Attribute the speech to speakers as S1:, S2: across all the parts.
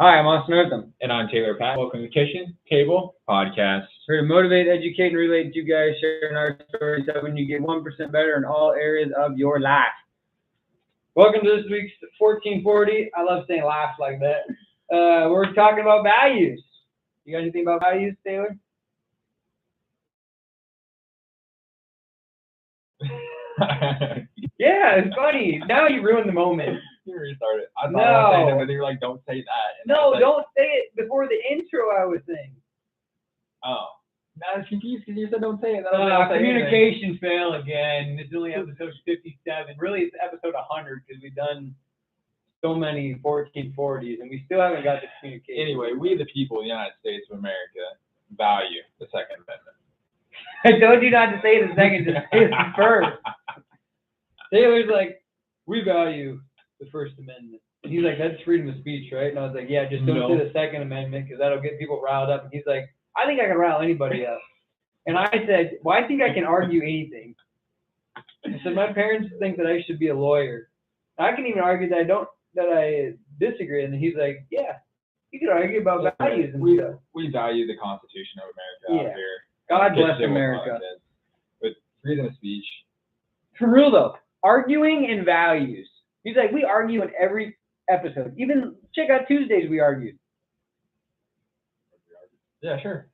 S1: Hi, I'm Austin Eartham.
S2: And I'm Taylor Pat. Welcome to Kitchen Table Podcast.
S1: We're here to motivate, educate, and relate to you guys, sharing our stories, helping you get 1% better in all areas of your life. Welcome to this week's 1440. I love saying laughs like that. We're talking about values. You got anything about values, Taylor? Yeah, it's funny. Now you ruined the moment.
S2: You restarted. I thought I was saying it, but you were like, don't say that. And
S1: No, don't say it before the intro I was saying.
S2: Oh. I was confused because you said don't say it.
S1: Communication fail again. This is only episode 57. Really, it's episode 100 because we've done so many 1440s and we still haven't got to communication.
S2: Anyway, we the people of the United States of America value the Second Amendment.
S1: I told you not to say the second, just say the first. Taylor's like, we value the First Amendment. And he's like, that's freedom of speech, right? And I was like, yeah, just don't say the Second Amendment because that'll get people riled up. And he's like, I think I can rile anybody up. And I said, well, I think I can argue anything. I said, my parents think that I should be a lawyer. I can even argue that I disagree. And he's like, yeah, you can argue about values and stuff.
S2: We value the Constitution of America out here.
S1: God bless America.
S2: With freedom of speech.
S1: For real though, arguing and values. He's like, we argue in every episode. Even check out Tuesdays we argued.
S2: Yeah, sure.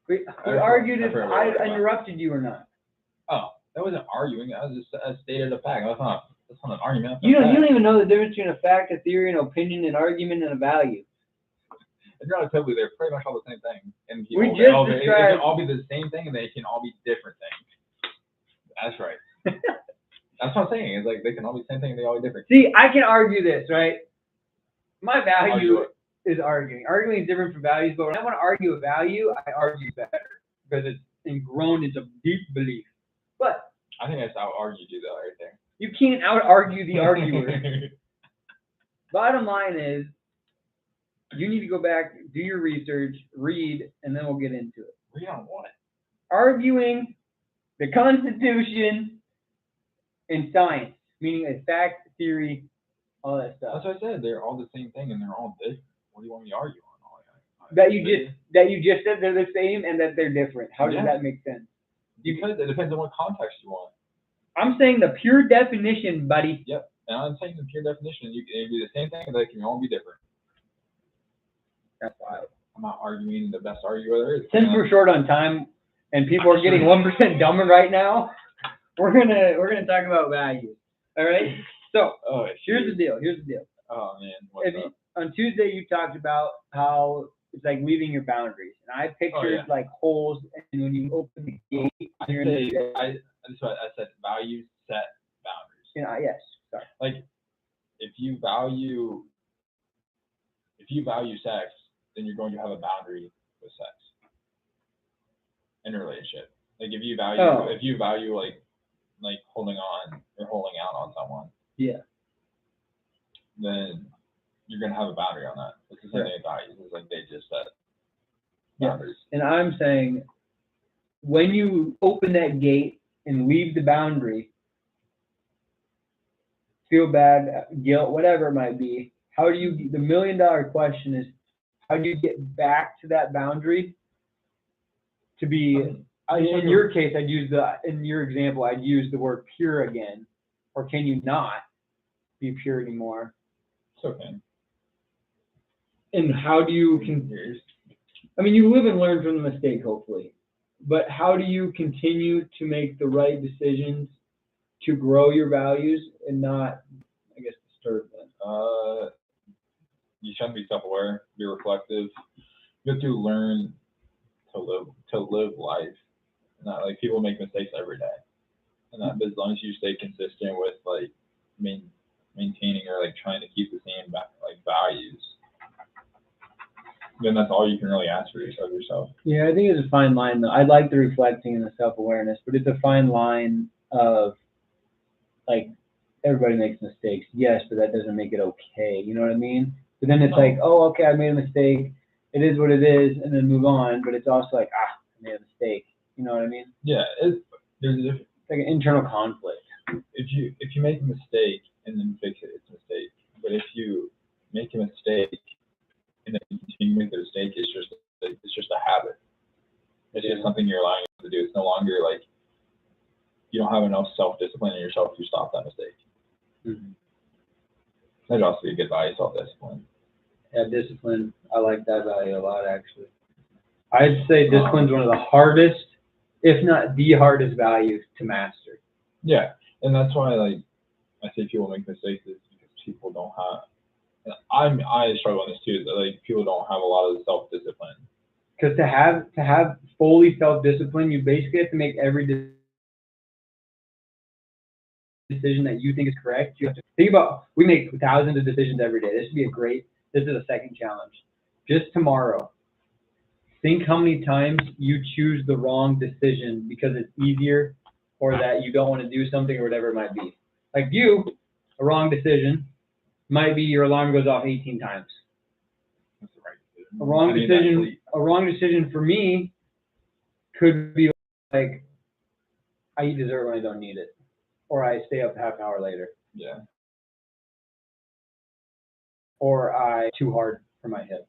S1: We argued if I interrupted you or not.
S2: Oh, that wasn't arguing. That was just a stated a fact. That's not an argument.
S1: You don't even know the difference between a fact, a theory, an opinion, an argument, and a value.
S2: It's relatively, they're pretty much all the same thing. And
S1: It can
S2: all be the same thing, and they can all be different things. That's right. That's what I'm saying. It's like they can all be the same thing, and they all be different.
S1: See, I can argue this, right? My value is arguing. Arguing is different from values, but when I want to argue a value, I argue better because it's ingrown into deep belief. But
S2: I think that's out-argue you though, right there.
S1: You can't out-argue the arguer. Bottom line is, you need to go back, do your research, read, and then we'll get into it.
S2: Read on what?
S1: Arguing the Constitution and science, meaning a fact, theory, all that stuff.
S2: That's what I said. They're all the same thing, and they're all different. What do you want me to argue on?
S1: That you just said they're the same and that they're different. How does that make sense?
S2: Because it depends on what context you want.
S1: I'm saying the pure definition, buddy.
S2: Yep. And I'm saying the pure definition. It can be the same thing, but they can all be different.
S1: That's wild.
S2: I'm not arguing the best arguer there is.
S1: Since we're short on time and people are getting 1% dumber right now, we're gonna talk about values. All right. So here's the deal.
S2: Oh man.
S1: On Tuesday you talked about how it's like leaving your boundaries, and I pictured like holes, and when you open the gate,
S2: I said values set boundaries.
S1: Yes. Sorry.
S2: Like if you value sex, then you're going to have a boundary with sex in a relationship. Like if you value like holding on or holding out on someone.
S1: Yeah.
S2: Then you're gonna have a boundary on that. It's the same thing with values. It's like they just set boundaries.
S1: And I'm saying when you open that gate and leave the boundary, feel bad, guilt, whatever it might be, the $1 million question is, how do you get back to that boundary to be, in your case, in your example, I'd use the word pure again, or can you not be pure anymore?
S2: It's okay.
S1: And how do you, you live and learn from the mistake, hopefully, but how do you continue to make the right decisions to grow your values and not, disturb them?
S2: You shouldn't be self-aware, be reflective. You have to learn to live life. Not like people make mistakes every day, and that as long as you stay consistent with like maintaining or like trying to keep the same like values, then that's all you can really ask for yourself.
S1: Yeah, I think it's a fine line though. I like the reflecting and the self-awareness, but it's a fine line of like everybody makes mistakes, yes, but that doesn't make it okay. You know what I mean? But then it's like, oh, okay, I made a mistake. It is what it is, and then move on. But it's also like, I made a mistake. You know what I mean?
S2: Yeah, there's
S1: like an internal conflict.
S2: If you make a mistake and then fix it, it's a mistake. But if you make a mistake and then you continue to make the mistake, it's just a habit. It's just something you're allowing yourself to do. It's no longer like you don't have enough self-discipline in yourself to stop that mistake.
S1: Mm-hmm.
S2: That'd also be a good value, self-discipline.
S1: Yeah, discipline. I like that value a lot, actually. I'd say discipline's one of the hardest, if not the hardest value to master.
S2: Yeah, and that's why like I say people make mistakes is because people don't have. And I struggle on this too. That like people don't have a lot of self-discipline.
S1: Because to have fully self-discipline, you basically have to make every decision that you think is correct. You have to think about, we make thousands of decisions every day. This is a second challenge. Just tomorrow, think how many times you choose the wrong decision because it's easier or that you don't want to do something or whatever it might be. Like you, a wrong decision might be your alarm goes off 18 times.
S2: That's the right decision.
S1: A wrong decision for me could be like I eat dessert when I don't need it, or I stay up half hour later.
S2: Yeah.
S1: Or I too hard for my hip.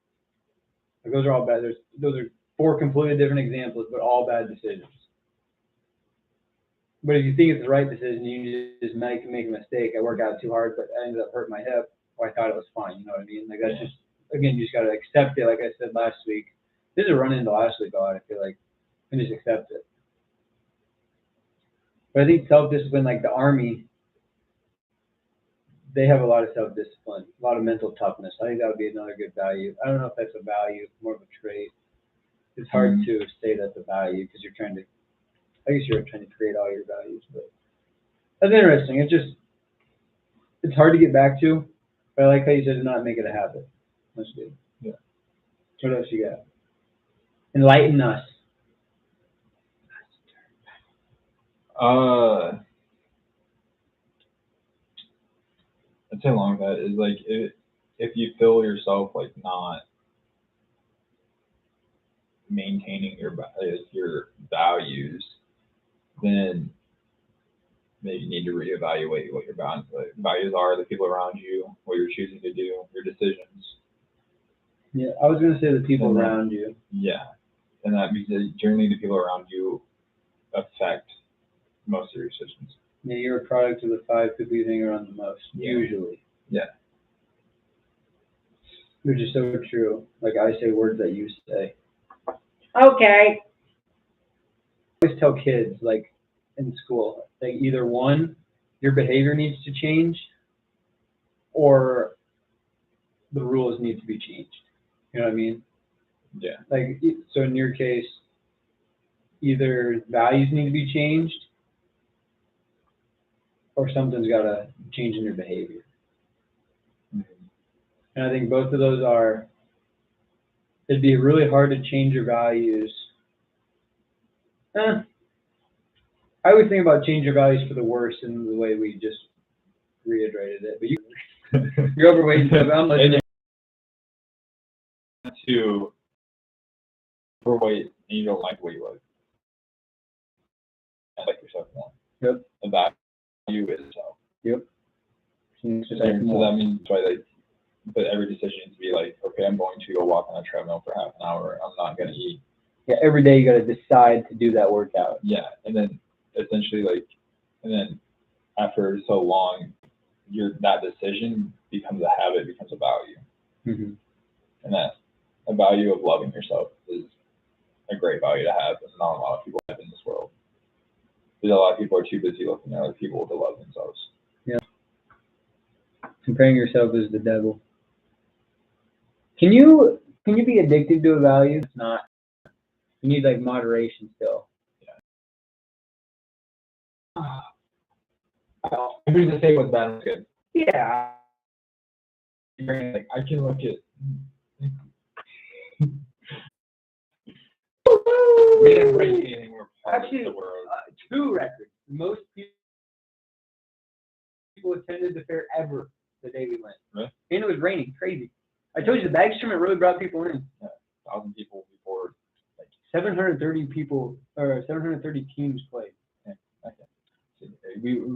S1: Like those are all bad. Those are 4 completely different examples, but all bad decisions. But if you think it's the right decision, you just make a mistake. I work out too hard, but I ended up hurting my hip. Or I thought it was fine. You know what I mean? Like that's just, again, you just gotta accept it. Like I said last week, this is a run into last week a lot. I feel like, and just accept it. But I think self-discipline, like the Army, they have a lot of self-discipline, a lot of mental toughness. I think that would be another good value. I don't know if that's a value, more of a trait. It's hard to say that's a value because you're trying to create all your values. But that's interesting. It's hard to get back to, but I like how you said to not make it a habit. That's good.
S2: Yeah.
S1: What else you got? Enlighten us.
S2: I'd say along with that is like if you feel yourself like not maintaining your values, then maybe you need to reevaluate what your values are, the people around you, what you're choosing to do, your decisions.
S1: Yeah, I was gonna say the people around you.
S2: Yeah, and that means that generally the people around you affect most of your decisions.
S1: Yeah, you're a product of the 5 people you hang around the most, usually.
S2: Yeah.
S1: Which is so true. Like I say words that you say. Okay. I always tell kids, like in school, like either one, your behavior needs to change, or the rules need to be changed. You know what I mean?
S2: Yeah.
S1: Like, so in your case, either values need to be changed, or something's got to change in your behavior.
S2: Mm-hmm.
S1: And I think both of those it'd be really hard to change your values. I would think about change your values for the worse in the way we just reiterated it. But you're overweight, so I'm listening.
S2: To overweight and you don't like the way you look. And like yourself more.
S1: Yep.
S2: The value is self.
S1: Yep.
S2: So that means but every decision needs to be like, okay, I'm going to go walk on a treadmill for half an hour. I'm not going to eat.
S1: Yeah, every day you got to decide to do that workout.
S2: Yeah, and then essentially after so long, that decision becomes a habit, becomes a value.
S1: Mm-hmm.
S2: And that a value of loving yourself is a great value to have, and not a lot of people have in this world. Because a lot of people are too busy looking at other people to love themselves.
S1: Yeah. Comparing yourself is the devil. Can you be addicted to a value? It's not. You need like moderation still.
S2: Yeah. Who's to say what's bad and good?
S1: Yeah.
S2: Like I can look at. We didn't break anything. We're part of the world.
S1: 2 records. Most people attended the fair ever the day we went.
S2: Really?
S1: And it was raining. Crazy. I told you the bag tournament really brought people in.
S2: Yeah, 1,000 people before.
S1: 730 people or 730 teams played.
S2: Yeah, okay. We will